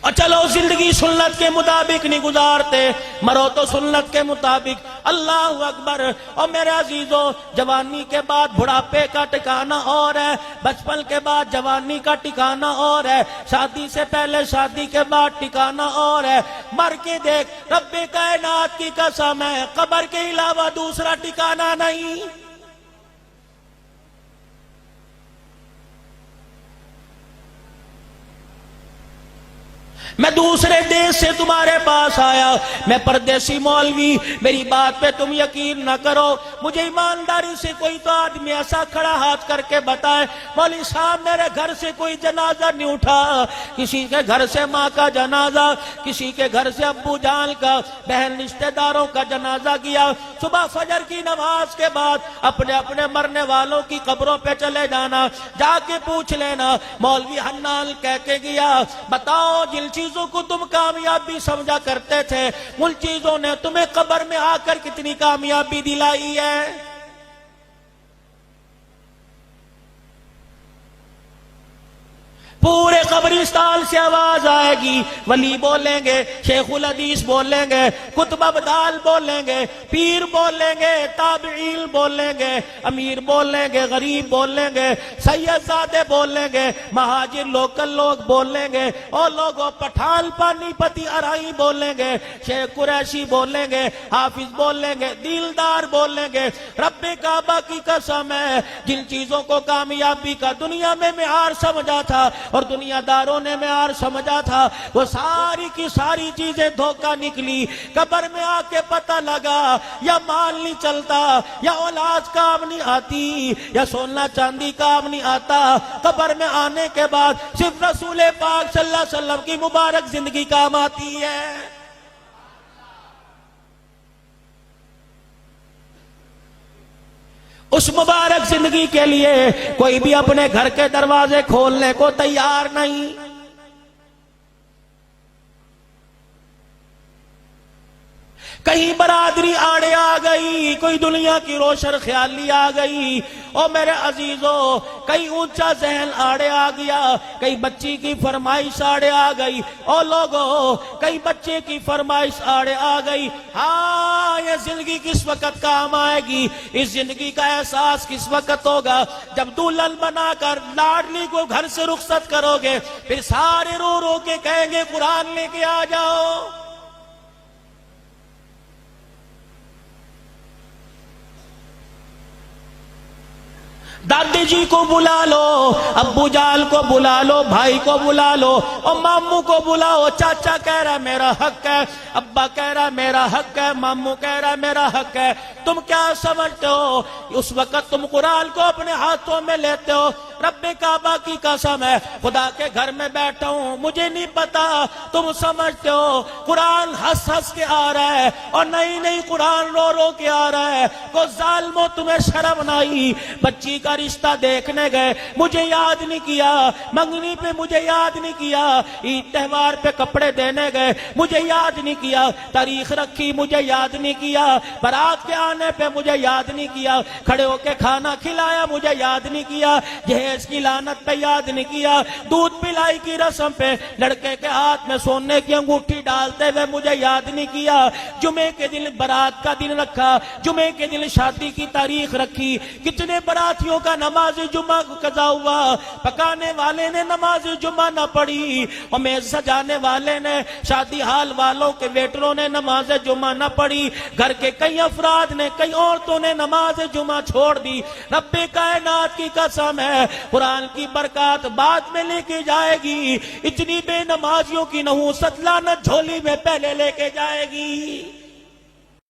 اور چلو زندگی سنت کے مطابق نہیں گزارتے، مرو تو سنت کے مطابق۔ اللہ اکبر۔ اور میرے عزیزو، جوانی کے بعد بڑھاپے کا ٹھکانہ اور ہے، بچپن کے بعد جوانی کا ٹھکانہ اور ہے، شادی سے پہلے شادی کے بعد ٹھکانہ اور ہے۔ مر کے دیکھ، رب کائنات کی قسم ہے، قبر کے علاوہ دوسرا ٹھکانہ نہیں۔ میں دوسرے دیش سے تمہارے پاس آیا، میں پردیسی مولوی، میری بات پہ تم یقین نہ کرو، مجھے ایمانداری سے کوئی تو آدمی ایسا کھڑا ہاتھ کر کے بتائے، مولوی صاحب میرے گھر سے کوئی جنازہ نہیں اٹھا، کسی کے گھر سے ماں کا جنازہ، کسی کے گھر سے ابو جان کا، بہن رشتہ داروں کا جنازہ کیا۔ صبح فجر کی نماز کے بعد اپنے اپنے مرنے والوں کی قبروں پہ چلے جانا، جا کے پوچھ لینا مولوی حنان کہہ کے گیا، بتاؤ جن چیزوں کو تم کامیابی سمجھا کرتے تھے، ان چیزوں نے تمہیں قبر میں آ کر کتنی کامیابی دلائی ہے؟ پورے قبرستان سے آواز آئے گی، ولی بولیں گے، شیخ الحدیث بولیں گے، کتب ابدال بولیں گے، پیر بولیں گے، تابعین بولیں گے، امیر بولیں گے، غریب بولیں گے، سید زادے بولیں گے، مہاجر لوکل لوگ بولیں گے، اور لوگوں پٹھان پانی پتی ارائی بولیں گے، شیخ قریشی بولیں گے، حافظ بولیں گے، دیلدار بولیں گے۔ رب کعبہ کی قسم ہے، جن چیزوں کو کامیابی کا دنیا میں معیار سمجھا تھا اور دنیا داروں نے معیار سمجھا تھا، وہ ساری کی ساری چیزیں دھوکہ نکلی۔ قبر میں آ کے پتہ لگا یا مال نہیں چلتا، یا اولاد کام نہیں آتی، یا سونا چاندی کام نہیں آتا۔ قبر میں آنے کے بعد صرف رسول پاک صلی اللہ علیہ وسلم کی مبارک زندگی کام آتی ہے۔ اس مبارک زندگی کے لیے کوئی بھی اپنے گھر کے دروازے کھولنے کو تیار نہیں۔ کہیں برادری آڑے آ گئی، کوئی دنیا کی روشن خیالی آ گئی، او میرے عزیزو کئی اونچا ذہن آڑے آ گیا، کئی بچی کی فرمائش آڑے آ گئی، او لوگو کئی بچے کی فرمائش آڑے آ گئی۔ ہاں یہ زندگی کس وقت کام آئے گی، اس زندگی کا احساس کس وقت ہوگا، جب دلہن بنا کر لاڈلی کو گھر سے رخصت کرو گے، پھر سارے رو رو کے کہیں گے قرآن لے کے آ جاؤ۔ دادی جی کو بلا لو، ابو جال کو بلا لو، بھائی کو بلا لو، اور ماموں کو بلاؤ، چاچا کہہ رہا میرا حق ہے، ابا کہہ رہا میرا حق ہے، ماموں کہہ رہا میرا حق ہے۔ تم کیا سمجھتے ہو اس وقت تم قرآن کو اپنے ہاتھوں میں لیتے ہو؟ رب کعبہ کی قسم ہے، خدا کے گھر میں بیٹھا ہوں، مجھے نہیں پتا تم سمجھتے ہو قرآن ہنس ہنس کے آ رہا ہے اور نہیں قرآن رو رو کے آ رہا ہے۔ کو ظالمو تمہیں شرم نہ آئی؟ بچی کا رشتہ دیکھنے گئے، مجھے یاد نہیں کیا، منگنی پہ مجھے یاد نہیں کیا، عید تہوار پہ کپڑے دینے گئے، مجھے یاد نہیں کیا، تاریخ رکھی مجھے یاد نہیں کیا، بارات کے آنے پہ مجھے یاد نہیں کیا، کھڑے ہو کے کھانا کھلایا مجھے یاد نہیں کیا، جہیز کی لعنت پہ یاد نہیں کیا، دودھ پلائی کی رسم پہ لڑکے کے ہاتھ میں سونے کی انگوٹھی ڈالتے ہوئے مجھے یاد نہیں کیا، جمعے کے دن برات کا دن رکھا، جمعے کے دن شادی کی تاریخ رکھی، کتنے براتیوں کا نماز جمعہ قضا ہوا، پکانے والے نے نماز جمعہ نہ پڑھی، اور میز سجانے والے نے، شادی حال والوں کے ویٹروں نے نماز جمعہ نہ پڑھی، گھر کے کئی افراد نے، کئی عورتوں نے نماز جمعہ چھوڑ دی۔ رب کائنات کی قسم ہے قرآن کی برکات بعد میں لے کے جائے گی، اتنی بے نمازیوں کی نحوست لعنت جھولی میں پہلے لے کے جائے گی۔